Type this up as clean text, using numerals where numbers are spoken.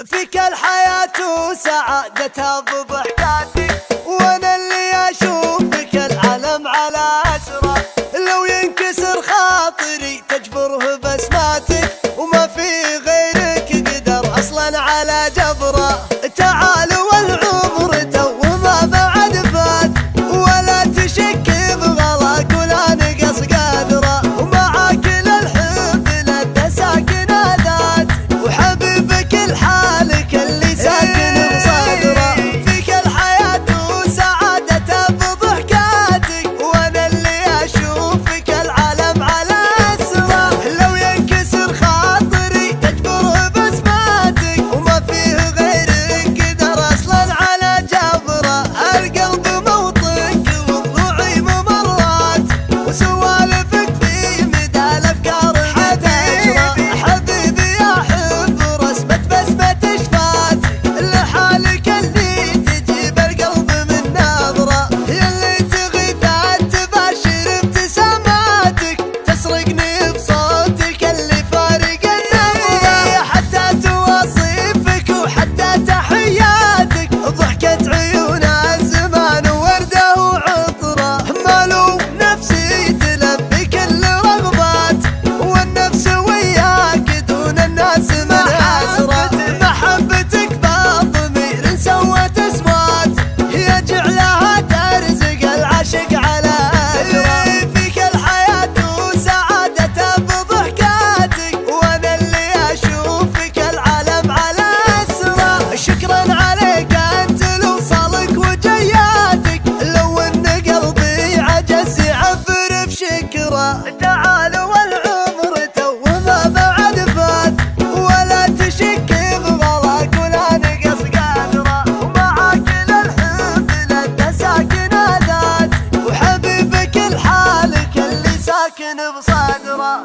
فيك الحياة وسعادتها بضحكاتك، وانا اللي اشوفك العالم على اسره. لو ينكسر خاطري تجبره بسماتك، وما في غيرك قدر اصلا على جبره. تعال والعمر تو ما بعد فات، ولا تشك بغلاك ولا نقص قدره. ومعاك للحب لانت ساكن ذات، وحبيبك لحالك اللي ساكن بصدره. فيك الحياة وسعادتها بضحكاتك، وانا اللي اشوفك العالم على اسره. لو ينكسر خاطري تجبره بسماتك، وما فيه غيرك قدر اصلا على جبره. القلب موطنك وضلوعي ممرات، وسوالفك في مدى الافكار متجرى. حبيبي يا حب رسمة بسمة شفات، لحالك اللي تجيب القلب من نظرة. يلي تغيث تباشر ابتساماتك، تسرقني بصوتك اللي فارق النظرة. حتى تواصيفك وحتى تحياتك، ضحكة عيون الزمان وردة وعطرة. مالو نفسي تلبي كل رغبات، والنفس وياك دون الناس من حسرة. محبتك بالضمير سوت اسوات، هي جعلها ترزق العاشق على اجره. فيك الحياة وسعادتها بضحكاتك، وانا اللي اشوفك العالم على اسره. شكرا عليك انت لوصالك وجياتك، لو ان قلبي عجز يعبر بشكره. تعال والعمر تو ما بعد فات، ولا تشك بغلاك ولا نقص قدره. ومعاك للحب لانت ساكن ذات، وحبيبك لحالك اللي ساكن بصدره.